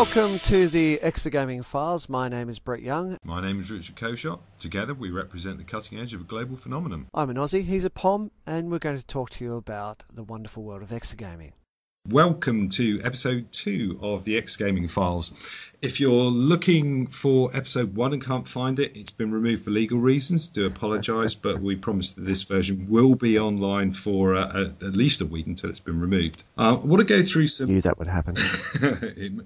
Welcome to the Exergaming Files. My name is Brett Young. My name is Richard Coshott. Together we represent the cutting edge of a global phenomenon. I'm an Aussie, he's a POM, and we're going to talk to you about the wonderful world of Exergaming. Welcome to episode 2 of the Exergaming Files. If you're looking for episode 1 and can't find it, it's been removed for legal reasons. Do apologise, but we promise that this version will be online for at least a week until it's been removed. I want to go through some... Knew that would happen.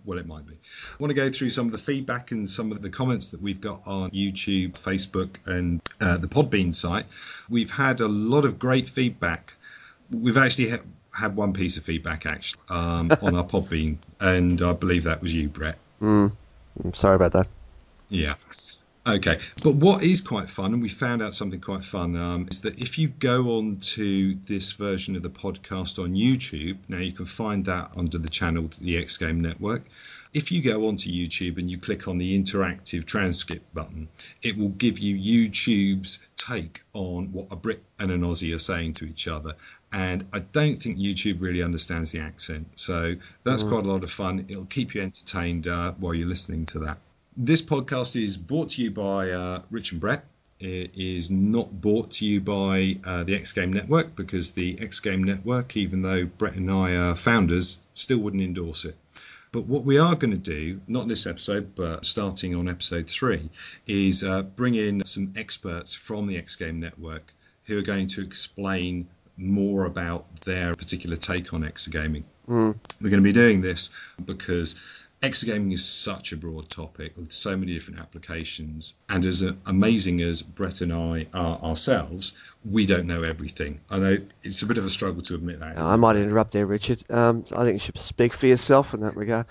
Well, it might be. I want to go through some of the feedback and some of the comments that we've got on YouTube, Facebook and the Podbean site. We've had a lot of great feedback. We've actually had one piece of feedback actually on our Podbean, and I believe that was you, Brett. I'm sorry about that. Yeah. Okay. But what is quite fun, and we found out something quite fun, is that if you go on to this version of the podcast on YouTube, now you can find that under the channel The X Game Network. If you go onto YouTube and you click on the interactive transcript button, it will give you YouTube's take on what a Brit and an Aussie are saying to each other. And I don't think YouTube really understands the accent. So that's quite a lot of fun. It'll keep you entertained while you're listening to that. This podcast is brought to you by Rich and Brett. It is not brought to you by the X Game Network, because the X Game Network, even though Brett and I are founders, still wouldn't endorse it. But what we are going to do, not this episode, but starting on episode 3, is bring in some experts from the X Game Network who are going to explain more about their particular take on exergaming. We're going to be doing this because exergaming is such a broad topic with so many different applications, and as amazing as Brett and I are ourselves, we don't know everything. I know it's a bit of a struggle to admit that. I might interrupt there, Richard. I think you should speak for yourself in that regard.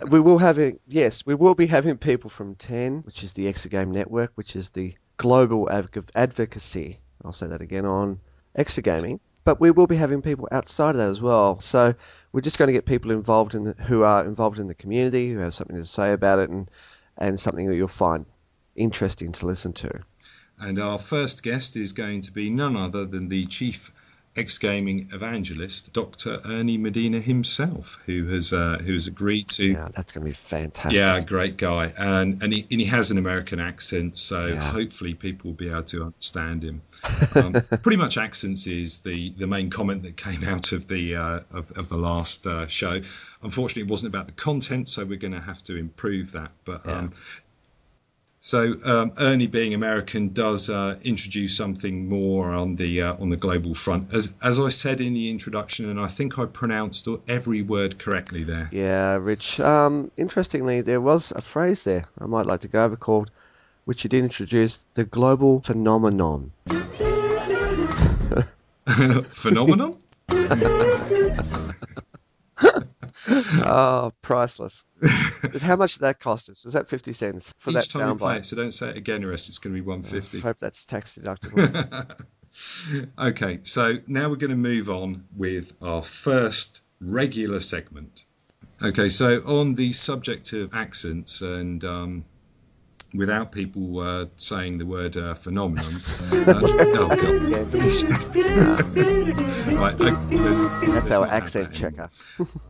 we will be having people from TEN, which is the Exergame Network, which is the global advocacy, I'll say that again, on exergaming. But we will be having people outside of that as well. So we're just going to get people involved who are involved in the community, who have something to say about it, and something that you'll find interesting to listen to. And our first guest is going to be none other than the chief exgaming evangelist, Dr. Ernie Medina himself, who has agreed to. Yeah, that's going to be fantastic. Yeah, great guy, and he has an American accent, so hopefully people will be able to understand him. Pretty much accents is the main comment that came out of the last show. Unfortunately, it wasn't about the content, so we're going to have to improve that. But So Ernie, being American, does introduce something more on the global front. As I said in the introduction, and I think I pronounced every word correctly there. Yeah, Rich. Interestingly, there was a phrase there I might like to go over called, which you did introduce, the global phenomenon. Phenomenon? Oh, priceless. How much did that cost us? Was that 50 cents for that soundbite? Each time you play it, so don't say it again, or else it's going to be $1.50. I hope that's tax deductible. Okay, so now we're going to move on with our first regular segment. Okay, so on the subject of accents, and without people saying the word phenomenon. Oh, God. Right, that's our accent checker.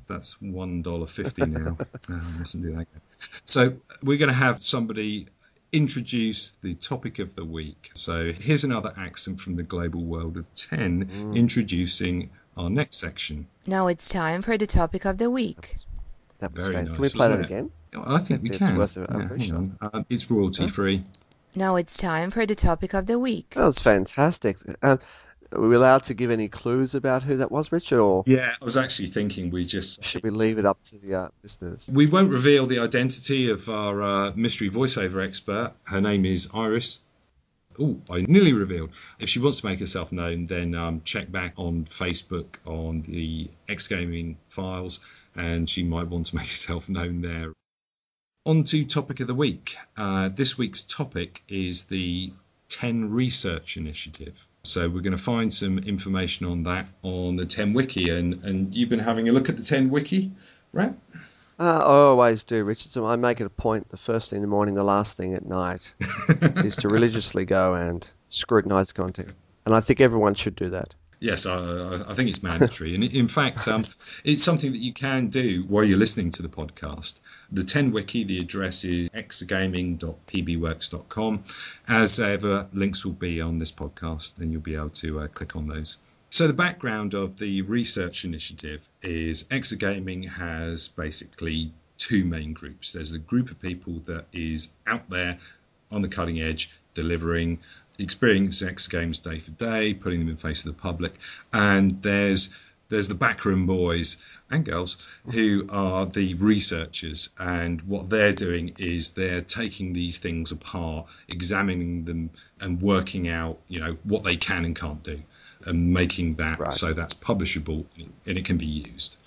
That's $1.50 now. I mustn't do that again. So we're going to have somebody introduce the topic of the week. So here's another accent from the global world of 10 introducing our next section. Now it's time for the topic of the week. That was very great. nice. Can we play that again? I think we can. It's royalty free. Now it's time for the topic of the week. That was fantastic. Are we allowed to give any clues about who that was, Richard? Or yeah, I was actually thinking should we leave it up to the listeners? We won't reveal the identity of our mystery voiceover expert. Her name is Iris. Oh, I nearly revealed. If she wants to make herself known, then check back on Facebook on the Exergaming Files, and she might want to make herself known there. On to topic of the week. This week's topic is the 10 Research Initiative. So we're going to find some information on that on the 10 Wiki. And you've been having a look at the 10 Wiki, right? I always do, Richard. So I make it a point the first thing in the morning, the last thing at night, is to religiously go and scrutinise content. And I think everyone should do that. Yes, I think it's mandatory. And in fact, it's something that you can do while you're listening to the podcast. The 10 wiki, the address is exergaming.pbworks.com. As ever, links will be on this podcast and you'll be able to click on those. So the background of the research initiative is Exergaming has basically two main groups. There's a group of people that is out there on the cutting edge, delivering experience X games day for day, putting them in face of the public, and there's the backroom boys and girls who are the researchers, and what they're doing is they're taking these things apart, examining them and working out, what they can and can't do, and making that so that's publishable and it can be used.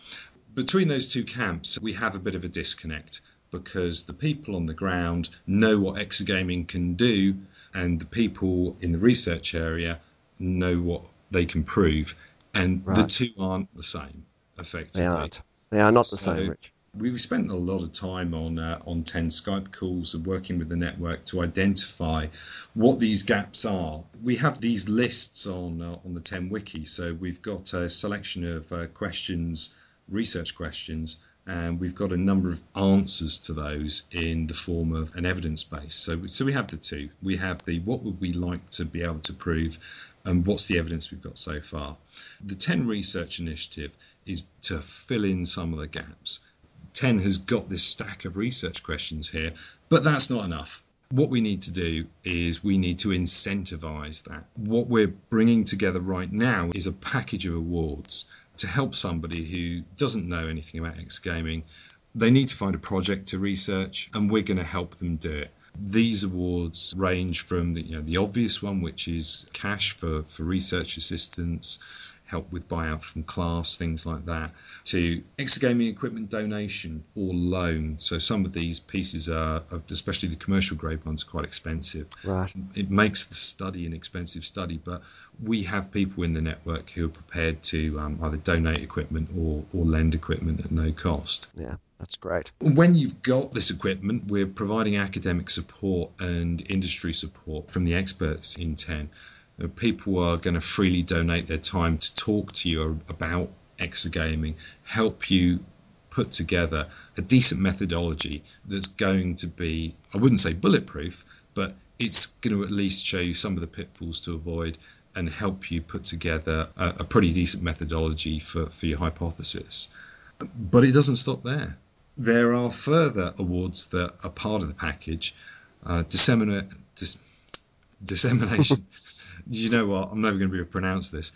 Between those two camps, we have a bit of a disconnect, because the people on the ground know what Exergaming can do, and the people in the research area know what they can prove, and the two aren't the same, effectively. They are not the same, Rich. We've spent a lot of time on 10 Skype calls and working with the network to identify what these gaps are. We have these lists on the 10 wiki, so we've got a selection of questions, research questions, and we've got a number of answers to those in the form of an evidence base. So we have the two. We have the what would we like to be able to prove, and what's the evidence we've got so far. The 10 research initiative is to fill in some of the gaps. 10 has got this stack of research questions here, but that's not enough. What we need to do is we need to incentivize that. What we're bringing together right now is a package of awards to help somebody who doesn't know anything about Exergaming. They need to find a project to research, and we're going to help them do it. These awards range from the obvious one, which is cash for research assistance, help with buyout from class, things like that, to Exergaming equipment donation or loan. So some of these pieces are, especially the commercial grade ones, are quite expensive. Right. It makes the study an expensive study, but we have people in the network who are prepared to either donate equipment or lend equipment at no cost. Yeah, that's great. When you've got this equipment, we're providing academic support and industry support from the experts in 10. People are going to freely donate their time to talk to you about Exergaming, help you put together a decent methodology that's going to be, I wouldn't say bulletproof, but it's going to at least show you some of the pitfalls to avoid and help you put together a pretty decent methodology for your hypothesis. But it doesn't stop there. There are further awards that are part of the package. Dissemination. You know what? I'm never going to be able to pronounce this.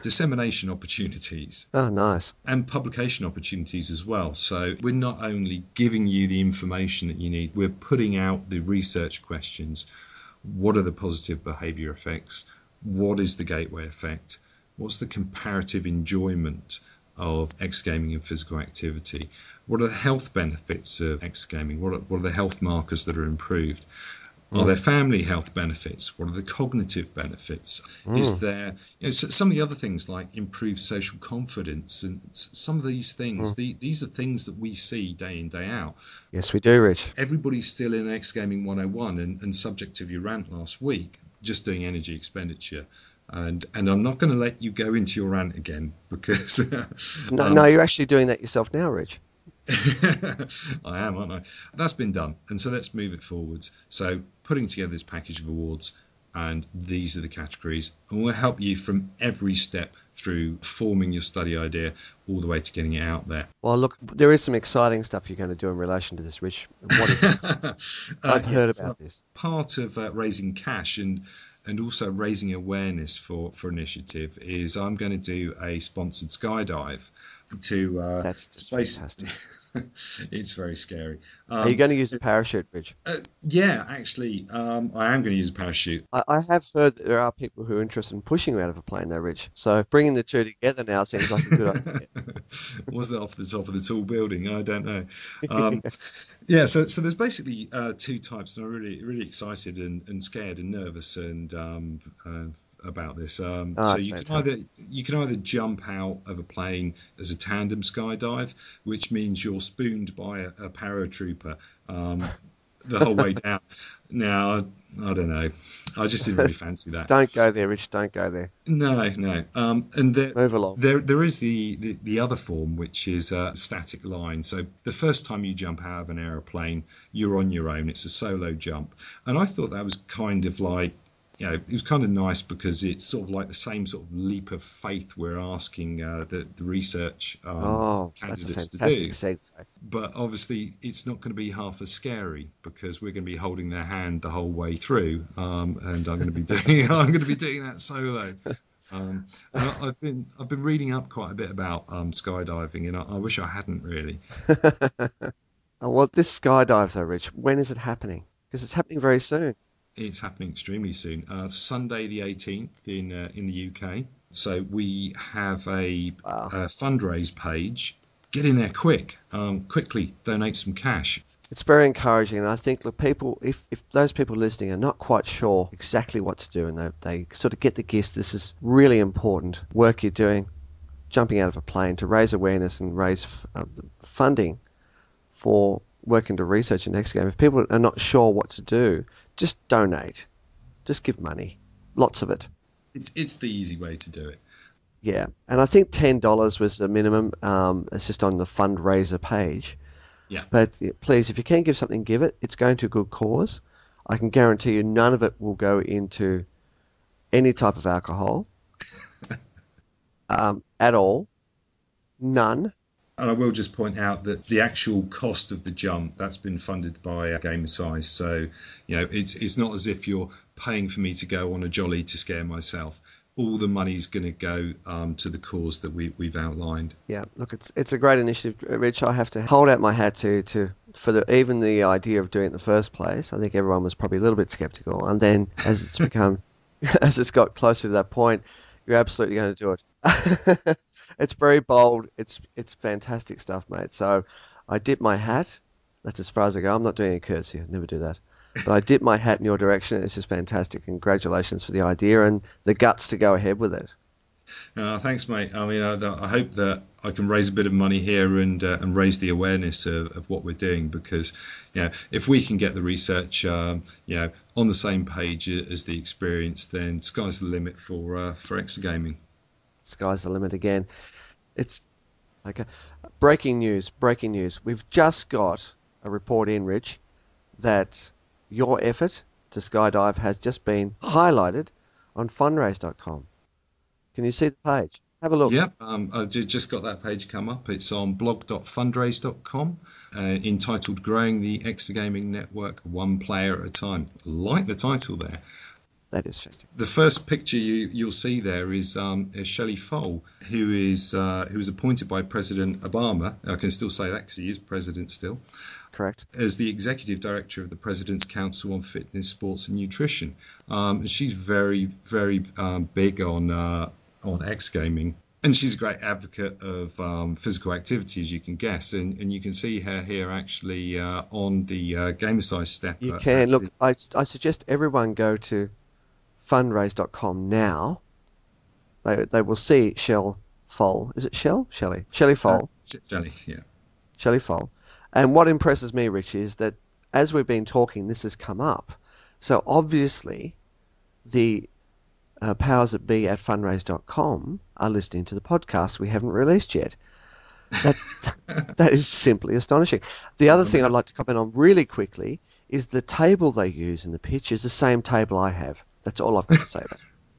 Dissemination opportunities. Oh, nice. And publication opportunities as well. So we're not only giving you the information that you need, we're putting out the research questions. What are the positive behaviour effects? What is the gateway effect? What's the comparative enjoyment of Exergaming and physical activity? What are the health benefits of Exergaming? What are the health markers that are improved? Are there family health benefits? What are the cognitive benefits? Is there some of the other things like improved social confidence, and some of these things, these are things that we see day in, day out. Yes, we do, Rich. Everybody's still in Exergaming 101 and subject to your rant last week, just doing energy expenditure. And I'm not going to let you go into your rant again because... No, you're actually doing that yourself now, Rich. I am, aren't I? That's been done, and so let's move it forwards. So putting together this package of awards, and these are the categories, and we'll help you from every step through forming your study idea all the way to getting it out there. Well, look, there is some exciting stuff you're going to do in relation to this, Rich. What is it? I've heard about this. Part of raising cash and also raising awareness for initiative is I'm going to do a sponsored skydive to that's space. Fantastic. It's very scary. Are you going to use a parachute, Rich? Yeah, actually, I am going to use a parachute. I have heard that there are people who are interested in pushing you out of a plane, though, Rich. So bringing the two together now seems like a good idea. Was that off the top of the tall building? I don't know. Yeah, so there's basically two types, and I'm really excited and scared and nervous and about this. So you can either jump out of a plane as a tandem skydive, which means you're spooned by a paratrooper the whole way down. Now, I don't know. I just didn't really fancy that. Don't go there, Rich. Don't go there. No. And Move along. There is the other form, which is a static line. So the first time you jump out of an aeroplane, you're on your own. It's a solo jump. And I thought that was kind of like, it was kind of nice because it's sort of like the same sort of leap of faith we're asking the research candidates to do. Segue. But obviously, it's not going to be half as scary because we're going to be holding their hand the whole way through, and I'm going to be doing that solo. And I've been reading up quite a bit about skydiving, and I wish I hadn't really. Well, this skydive though, Rich, when is it happening? Because it's happening very soon. It's happening extremely soon. Sunday the 18th in the UK. So we have a fundraise page. Get in there quick. Quickly donate some cash. It's very encouraging, and I think people, if those people listening are not quite sure exactly what to do, and they sort of get the gist, this is really important work you're doing, jumping out of a plane to raise awareness and raise funding for work into research in Exergaming. If people are not sure what to do, just donate. Just give money. Lots of it. It's the easy way to do it. Yeah. And I think $10 was the minimum. It's just on the fundraiser page. Yeah. But please, if you can give something, give it. It's going to a good cause. I can guarantee you none of it will go into any type of alcohol at all. None. And I will just point out that the actual cost of the jump, that's been funded by Gamersize. So, it's not as if you're paying for me to go on a jolly to scare myself. All the money's going to go to the cause that we've outlined. Yeah, look, it's a great initiative, Rich. I have to hold out my hat for even the idea of doing it in the first place. I think everyone was probably a little bit skeptical, and then as it's got closer to that point, you're absolutely going to do it. It's very bold. It's fantastic stuff, mate. So I dip my hat. That's as far as I go. I'm not doing a curtsy. I never do that. But I dip my hat in your direction. It's just fantastic. Congratulations for the idea and the guts to go ahead with it. Thanks, mate. I mean, I hope that I can raise a bit of money here and raise the awareness of what we're doing, because if we can get the research on the same page as the experience, then sky's the limit for Exergaming. Sky's the limit again. It's like breaking news. We've just got a report in, Rich, that your effort to skydive has just been highlighted on fundraise.com. Can you see the page? Have a look. Yep, I just got that page come up. It's on blog.fundraise.com, entitled Growing the Exergaming Network One Player at a Time. I like the title there. That is fantastic. The first picture you'll see there is Shelley Foll, who was appointed by President Obama. I can still say that because he is president still. Correct. As the executive director of the President's Council on Fitness, Sports and Nutrition. She's very, very big on Exergaming. And she's a great advocate of physical activity, as you can guess. And you can see her here actually on the Gamersize step. You can. Look, I suggest everyone go to fundraise.com now. They will see Shell Foll. Is it Shell? Shelley? Shelley Foll. Shelley, yeah. Shelley Foll. And what impresses me, Rich, is that as we've been talking, this has come up. So obviously the powers that be at fundraise.com are listening to the podcast we haven't released yet. That is simply astonishing. The other thing I'd like to comment on really quickly is the table they use in the pitch is the same table I have. That's all I've got to say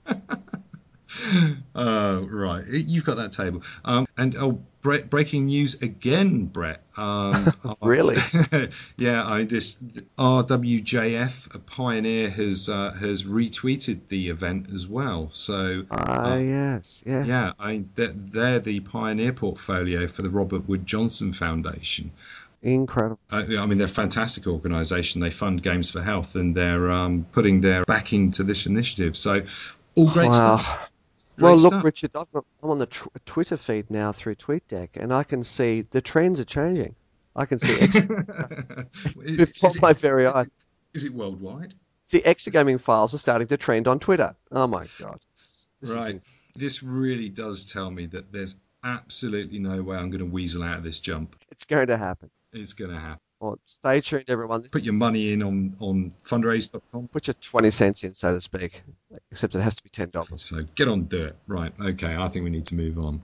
about it. Right, you've got that table. Breaking news again, Brett. Really? Yeah, this RWJF, a Pioneer, has retweeted the event as well. So yes. Yeah, they're the Pioneer portfolio for the Robert Wood Johnson Foundation. Incredible. I mean, they're a fantastic organisation. They fund Games for Health, and they're putting their backing to this initiative. So, all great stuff. Well, look, Richard, I'm on the Twitter feed now through TweetDeck, and I can see the trends are changing. I can see before my very eyes. Is it worldwide? The Exergaming files are starting to trend on Twitter. Oh, my God. This really does tell me that there's absolutely no way I'm going to weasel out of this jump. It's going to happen. It's going to happen. Well, stay tuned, everyone. Put your money in on fundraise.com. Put your 20 cents in, so to speak, except it has to be $10. So get on, do it. Right, okay, I think we need to move on.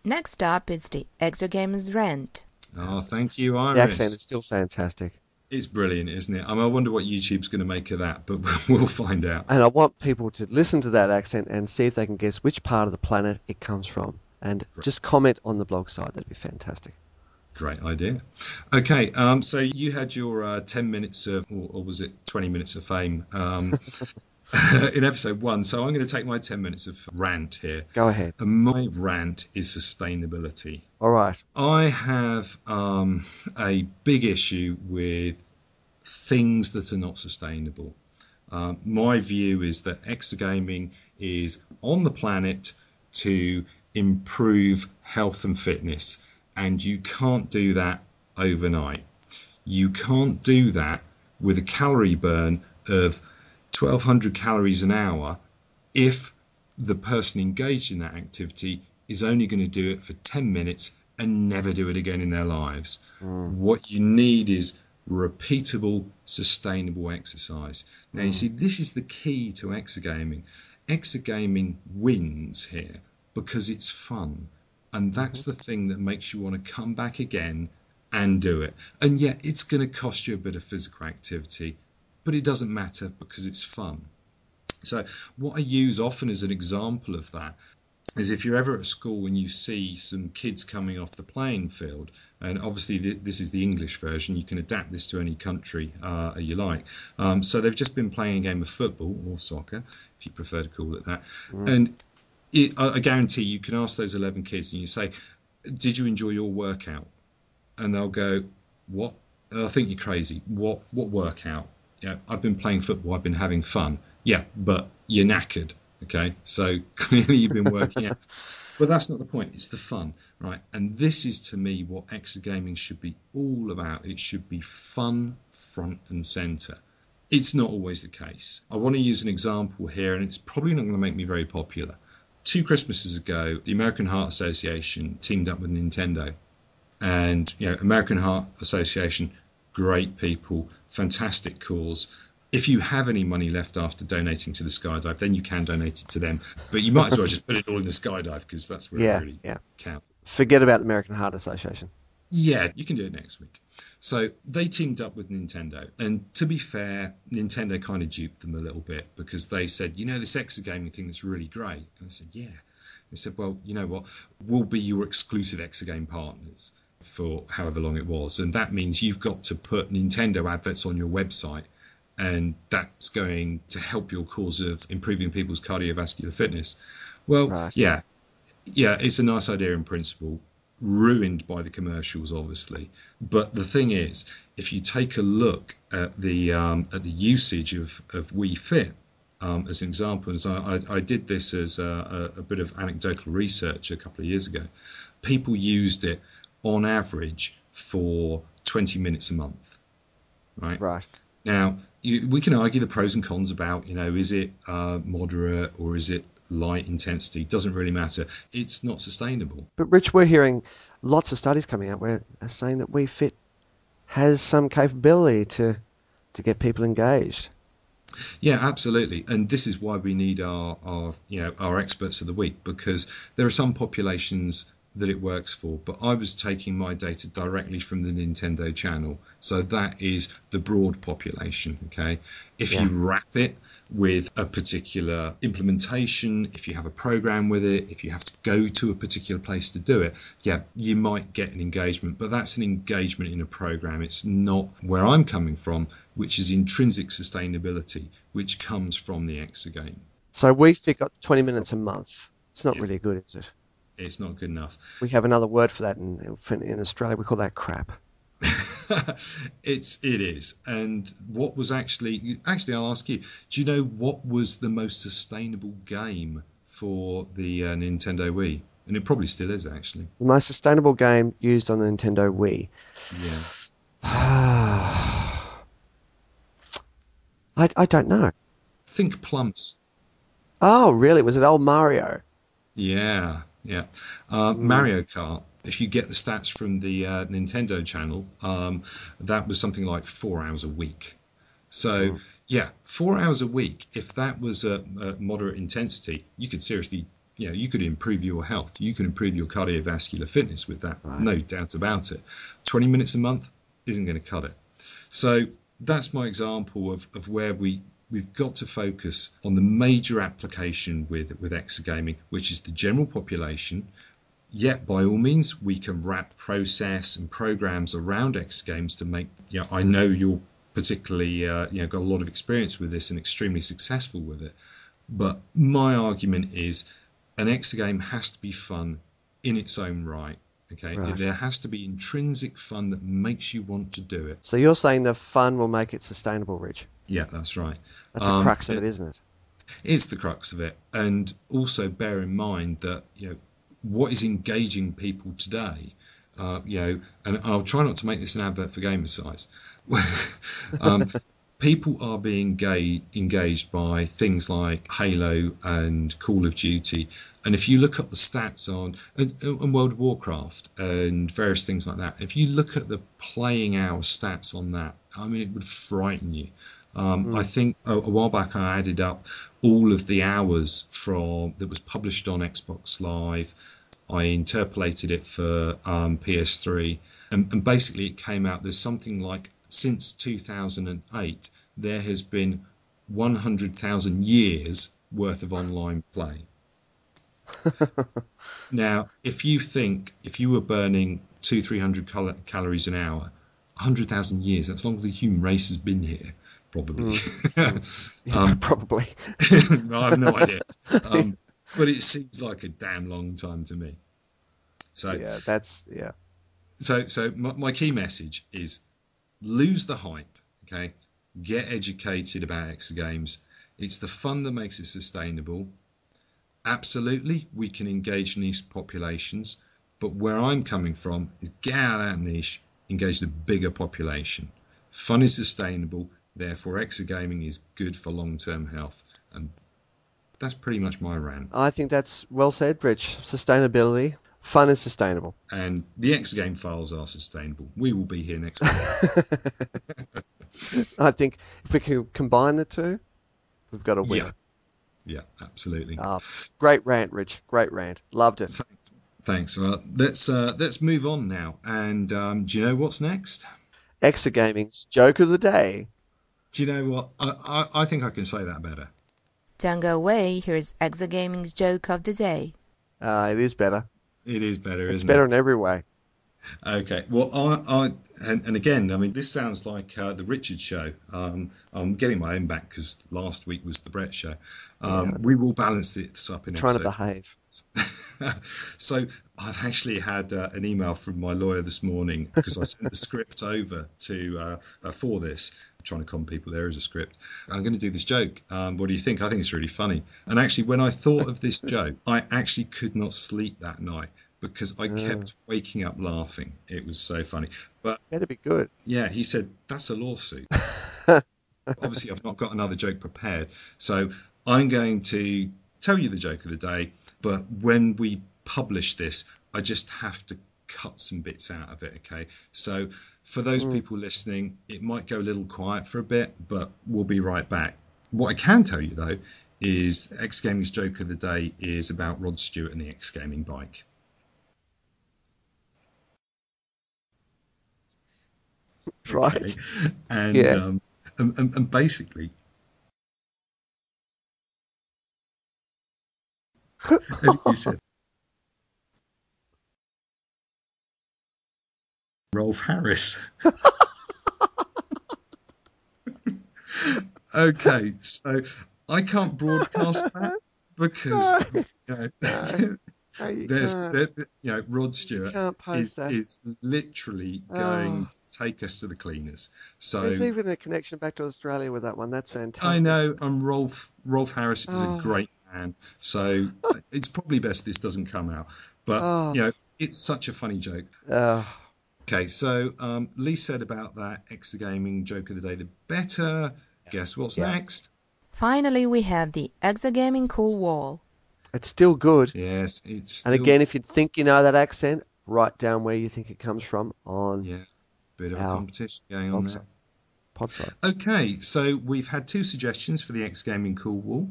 Next up is the Exergamings Rant. Oh, thank you, Iris. The accent is still fantastic. It's brilliant, isn't it? I wonder what YouTube's going to make of that, but we'll find out. And I want people to listen to that accent and see if they can guess which part of the planet it comes from. And just comment on the blog site. That'd be fantastic. Great idea. Okay, so you had your 10 minutes of, or was it 20 minutes of fame in episode 1. So I'm going to take my 10 minutes of rant here. Go ahead. And my rant is sustainability. All right. I have a big issue with things that are not sustainable. My view is that Exergaming is on the planet to improve health and fitness, and you can't do that overnight. You can't do that with a calorie burn of 1,200 calories an hour if the person engaged in that activity is only going to do it for 10 minutes and never do it again in their lives. What you need is repeatable, sustainable exercise. Now, you see, this is the key to Exergaming. Exergaming wins here because it's fun. And that's the thing that makes you want to come back again and do it. And yet it's going to cost you a bit of physical activity, but it doesn't matter because it's fun. So what I use often as an example of that is if you're ever at school and you see some kids coming off the playing field, and obviously this is the English version, you can adapt this to any country you like. So they've just been playing a game of football or soccer, if you prefer to call it that. And I guarantee you can ask those 11 kids and you say, did you enjoy your workout? And they'll go, what? I think you're crazy. What workout? Yeah, I've been playing football. I've been having fun. Yeah, but you're knackered. Okay, so clearly you've been working out. But that's not the point. It's the fun, right? And this is, to me, what Exergaming should be all about. It should be fun front and centre. It's not always the case. I want to use an example here, and it's probably not going to make me very popular. 2 Christmases ago, the American Heart Association teamed up with Nintendo. And, American Heart Association, great people, fantastic cause. If you have any money left after donating to the skydive, then you can donate it to them. But you might as well just put it all in the skydive because that's where it really counts. Forget about the American Heart Association. Yeah, you can do it next week. So they teamed up with Nintendo. And to be fair, Nintendo kind of duped them a little bit because they said, this Exergaming thing is really great. And I said, yeah. They said, well, you know what? We'll be your exclusive Exergame partners for however long it was. And that means you've got to put Nintendo adverts on your website. And that's going to help your cause of improving people's cardiovascular fitness. Well, yeah, it's a nice idea in principle, ruined by the commercials, obviously. But the thing is, if you take a look at the usage of Wii Fit as an example, as I did this as a bit of anecdotal research a couple of years ago, people used it on average for 20 minutes a month, right? Right. Now, we can argue the pros and cons about, is it moderate or is it light intensity? Doesn't really matter. It's not sustainable. But Rich, we're hearing lots of studies coming out where are saying that Wii Fit has some capability to get people engaged. Yeah, absolutely. And this is why we need our experts of the week, because there are some populations that it works for, but I was taking my data directly from the Nintendo channel, so that is the broad population. Okay, if you wrap it with a particular implementation, if you have a program with it, if you have to go to a particular place to do it, you might get an engagement, but that's an engagement in a program. It's not where I'm coming from, which is intrinsic sustainability, which comes from the Exergame. So Wii Fit got 20 minutes a month. It's not really good, is it? It's not good enough. We have another word for that in Australia. We call that crap. It is. And what was actually, I'll ask you, do you know what was the most sustainable game for the Nintendo Wii? And it probably still is, actually. The most sustainable game used on the Nintendo Wii. Yeah. I don't know. Think Plums. Oh, really? Was it old Mario? Yeah. Mario Kart If you get the stats from the Nintendo channel, that was something like 4 hours a week. So, yeah, 4 hours a week, if that was a moderate intensity, you could seriously, you could improve your health. You could improve your cardiovascular fitness with that, no doubt about it. 20 minutes a month isn't going to cut it. So that's my example of where we've got to focus on the major application with Exergaming, which is the general population. Yet, by all means, we can wrap process and programs around Exergames to make, I know you're particularly, got a lot of experience with this and extremely successful with it. But my argument is an Exergame has to be fun in its own right. Okay, there has to be intrinsic fun that makes you want to do it. So you're saying the fun will make it sustainable, Rich? Yeah, that's right. That's the crux of it, isn't it? It's the crux of it. And also bear in mind that, what is engaging people today, and I'll try not to make this an advert for Gamersize. People are being engaged by things like Halo and Call of Duty. And if you look up the stats on World of Warcraft and various things like that, if you look at the playing hour stats on that, I mean, it would frighten you. I think a while back I added up all of the hours that was published on Xbox Live. I interpolated it for PS3, and basically it came out there's something like, since 2008, there has been 100,000 years worth of online play. Now, if you were burning 200-300 calories an hour, 100,000 years, that's longer than the human race has been here, probably. Probably. I have no idea. But it seems like a damn long time to me. So So my key message is lose the hype. Okay, get educated about Exergames. It's the fun that makes it sustainable. Absolutely, we can engage niche populations, but where I'm coming from is get out of that niche, engage the bigger population. Fun is sustainable, therefore Exergaming is good for long-term health, and that's pretty much my rant. I think that's well said, Rich. Sustainability. Fun is sustainable. And the Exergame files are sustainable. We will be here next week. I think if we can combine the two, we've got a winner. Yeah, absolutely. Great rant, Rich. Great rant. Loved it. Thanks. Well, let's move on now. And do you know what's next? Exergaming's Joke of the Day. Do you know what? I think I can say that better. Don't go away. Here's Exergaming's Joke of the Day. It is better. It is better, isn't it? It's better in every way. Okay. Well, and again, I mean, this sounds like the Richard show. I'm getting my own back because last week was the Brett show. We will balance this up in trying episodes. to behave. So I've actually had an email from my lawyer this morning because I sent the script over to for this. I'm trying to con people there is a script. I'm going to do this joke. What do you think? I think it's really funny. And actually, when I thought of this joke, I actually could not sleep that night because I kept waking up laughing. It was so funny. But Better be good. yeah, he said, that's a lawsuit. Obviously, I've not got another joke prepared. So I'm going to tell you the joke of the day. But when we publish this, I just have to cut some bits out of it. Okay. So for those people listening, it might go a little quiet for a bit, but we'll be right back. What I can tell you, though, is Exergaming's Joke of the Day is about Rod Stewart and the Exergaming bike. Right. Okay. And, and basically, you said Rolf Harris. Okay, so I can't broadcast that because Rod Stewart is literally going to take us to the cleaners. So there's even a connection back to Australia with that one. That's fantastic. I know. Rolf Harris is a great man, so it's probably best this doesn't come out. But it's such a funny joke. Okay, so Lee said about that Exergaming Joke of the Day, the better. Guess what's next? Finally, we have the Exergaming Cool Wall. It's still good. Yes, it's still... And again, if you think you know that accent, write down where you think it comes from on Yeah, bit of a our competition going on there. pod site. Okay, so we've had 2 suggestions for the Exergaming Cool Wall.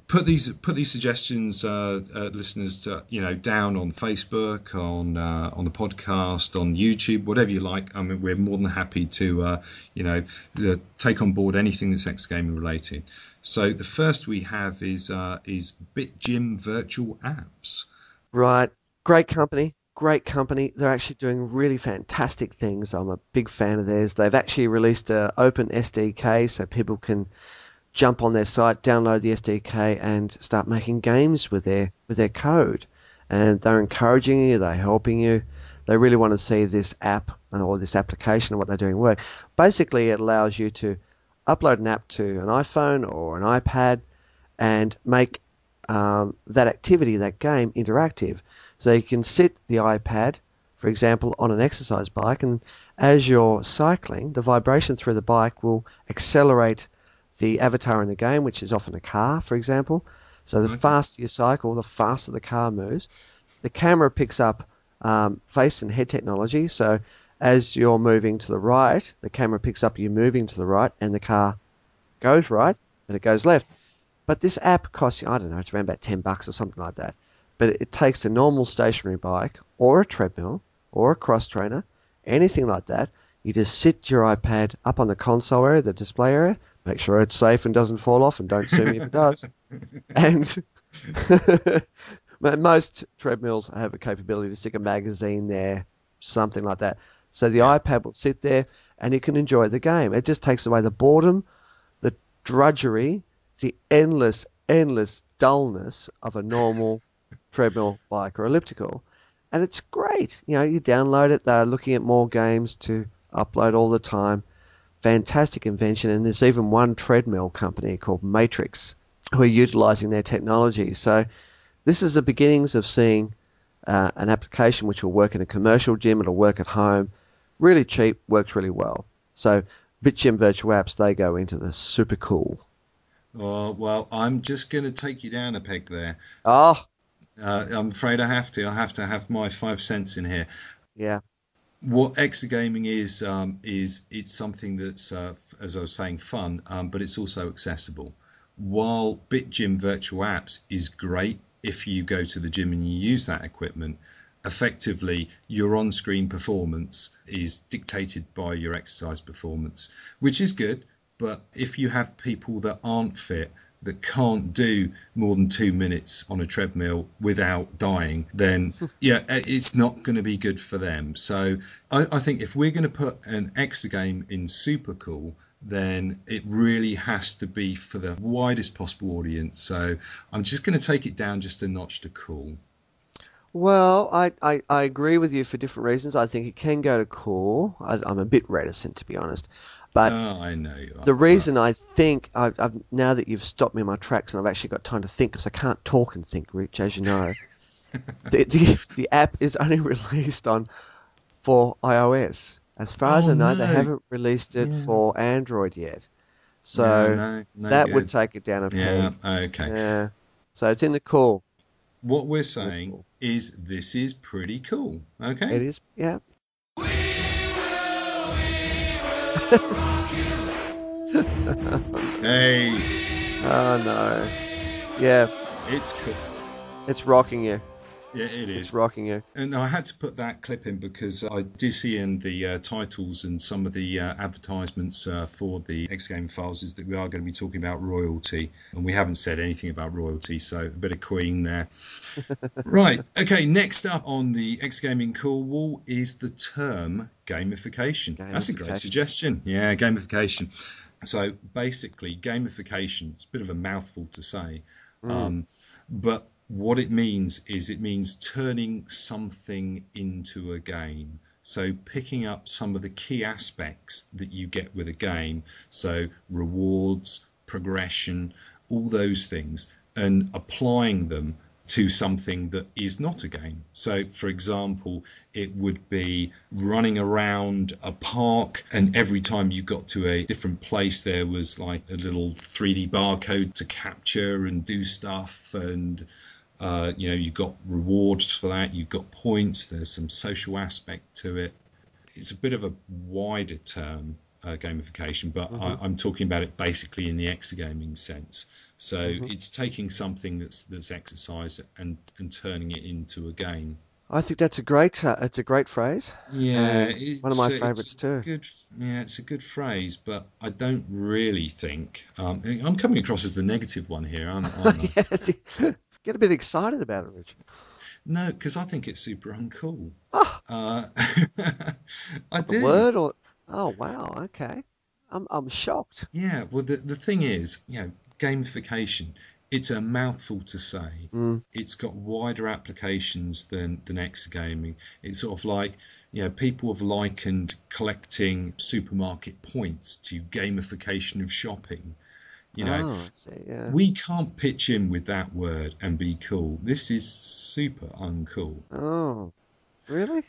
Put these suggestions, listeners, down on Facebook, on the podcast, on YouTube, whatever you like. I mean, we're more than happy to take on board anything that's Exergaming related. So the first we have is BitGym Virtual Apps. Right, great company. They're actually doing really fantastic things. I'm a big fan of theirs. They've actually released an open SDK so people can jump on their site, download the SDK, and start making games with their code. And they're encouraging you, they're helping you. They really want to see this app or this application and what they're doing work. Basically, it allows you to upload an app to an iPhone or an iPad and make that activity, that game, interactive. So you can sit the iPad, for example, on an exercise bike, and as you're cycling, the vibration through the bike will accelerate the avatar in the game, which is often a car, for example. So the faster you cycle, the faster the car moves. The camera picks up face and head technology, so as you're moving to the right, the camera picks up you moving to the right, and the car goes right, and it goes left. But this app costs you, I don't know, it's around about $10 or something like that. But it takes a normal stationary bike or a treadmill or a cross trainer, anything like that. You just sit your iPad up on the console area, the display area, make sure it's safe and doesn't fall off, and don't sue me if it does. And most treadmills have a capability to stick a magazine there, something like that. So the iPad will sit there and you can enjoy the game. It just takes away the boredom, the drudgery, the endless dullness of a normal treadmill, bike, or elliptical. And it's great. You download it. They're looking at more games to upload all the time. Fantastic invention. And there's even one treadmill company called Matrix who are utilizing their technology. So this is the beginnings of seeing an application which will work in a commercial gym. It'll work at home. Really cheap, works really well. So BitGym Virtual Apps, they go into the super cool. Oh, well, I'm just going to take you down a peg there. Oh. I'm afraid I have to. I have to have my 5 cents in here. Yeah. What Exergaming is it's something that's, as I was saying, fun, but it's also accessible. While BitGym Virtual Apps is great if you go to the gym and you use that equipment, effectively your on-screen performance is dictated by your exercise performance, which is good. But if you have people that aren't fit, that can't do more than 2 minutes on a treadmill without dying, then it's not going to be good for them. So I think if we're going to put an Exergame in super cool, then it really has to be for the widest possible audience. So I'm just going to take it down just a notch to cool. Well, I agree with you for different reasons. I think it can go to cool. I'm a bit reticent, to be honest. But I know you are. The reason I think, I've now that you've stopped me in my tracks and I've actually got time to think, because I can't talk and think, Rich, as you know, the app is only released for iOS. As far as I know, they haven't released it for Android yet. So that would take it down a peg. Yeah, okay. Yeah. So it's in the cool. What we're saying is this is pretty cool, okay? It is, yeah. Hey. Oh, no. Yeah. It's cool. It's rocking you. Yeah, it is. It's rocking you. And I had to put that clip in because I did see in the titles and some of the advertisements for the Exergaming files is that we are going to be talking about royalty. And we haven't said anything about royalty, so a bit of Queen there. Right. Okay, next up on the Exergaming Cool Wall is the term gamification. That's a great suggestion. Yeah, gamification. So basically, gamification, it's a bit of a mouthful to say, but what it means is it means turning something into a game. So picking up some of the key aspects that you get with a game, so rewards, progression, all those things, and applying them to something that is not a game. So for example, it would be running around a park and every time you got to a different place there was like a little 3D barcode to capture and do stuff, and You've got rewards for that. You've got points. There's some social aspect to it. It's a bit of a wider term, gamification, but I'm talking about it basically in the exergaming sense. So it's taking something that's exercise and turning it into a game. I think that's a great phrase. Yeah, one of my favourites too. It's a good phrase, but I don't really think I'm coming across as the negative one here, aren't I? Get a bit excited about it, Richard. No, because I think it's super uncool. Oh, I do. The word or oh wow, okay. I'm shocked. Yeah, well the thing is, gamification. It's a mouthful to say. It's got wider applications than exergaming. It's sort of like, people have likened collecting supermarket points to gamification of shopping. I see, yeah. We can't pitch in with that word and be cool. This is super uncool. Oh, really?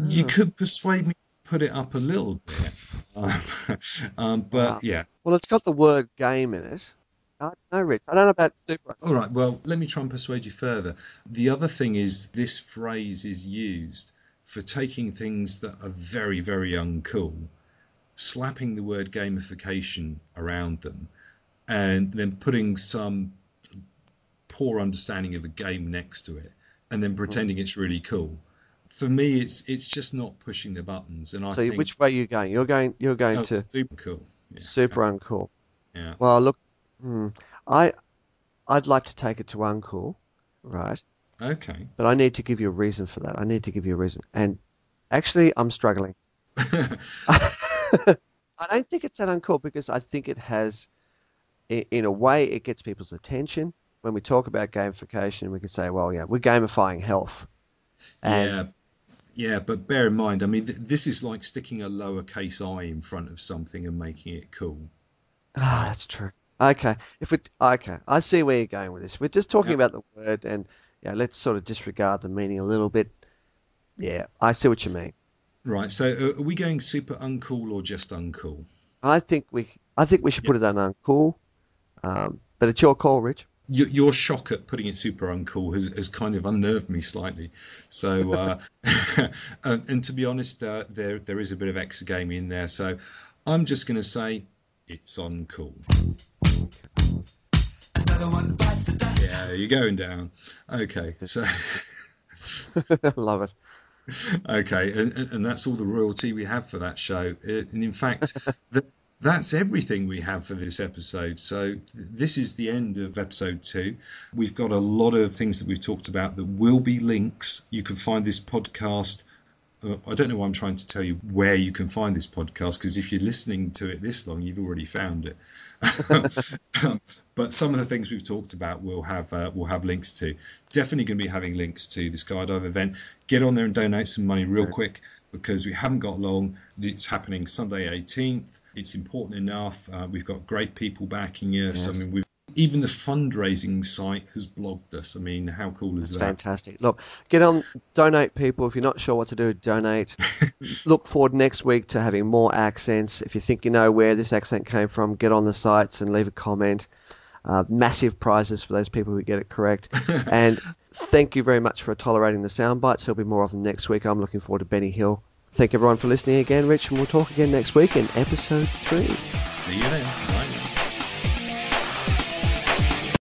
You could persuade me to put it up a little bit. But yeah. Well, it's got the word game in it. No, Rich, I don't know about super. All right, well, let me try and persuade you further. The other thing is this phrase is used for taking things that are very, very uncool, slapping the word gamification around them, and then putting some poor understanding of a game next to it, and then pretending it's really cool. For me, it's just not pushing the buttons. And I think, which way are you going? You're going to super cool. Yeah. Super uncool. Yeah. Well, look, I'd like to take it to uncool, right? Okay. But I need to give you a reason for that. I need to give you a reason. And actually, I'm struggling. I don't think it's that uncool because I think it has, in a way, it gets people's attention. When we talk about gamification, we can say, well, yeah, we're gamifying health. Yeah, but bear in mind, I mean, this is like sticking a lowercase I in front of something and making it cool. Ah, that's true. Okay, I see where you're going with this. We're just talking about the word, and let's sort of disregard the meaning a little bit. Yeah, I see what you mean. Right. So, are we going super uncool or just uncool? I think we should put it on uncool, but it's your call, Rich. Your shock at putting it super uncool has kind of unnerved me slightly. So, and to be honest, there is a bit of exergaming in there. So, I'm just going to say it's uncool. Yeah, you're going down. Okay, so I love it. Okay, and that's all the royalty we have for that show. And in fact, that's everything we have for this episode. So this is the end of episode 2. We've got a lot of things that we've talked about that will be links. You can find this podcast. I don't know why I'm trying to tell you where you can find this podcast, because if you're listening to it this long, you've already found it. But some of the things we've talked about we'll have links to. Definitely going to be having links to the Skydive event. Get on there and donate some money real quick, because we haven't got long. It's happening Sunday 18th. It's important enough. We've got great people backing us. Yes. I mean, even the fundraising site has blogged us. I mean, how cool is that? Fantastic. Look, get on, donate, people. If you're not sure what to do, donate. Look forward next week to having more accents. If you think you know where this accent came from, get on the sites and leave a comment. Massive prizes for those people who get it correct. And thank you very much for tolerating the sound bites. There'll be more of them next week. I'm looking forward to Benny Hill. Thank everyone for listening again, Rich, and we'll talk again next week in episode 3. See you then. Bye.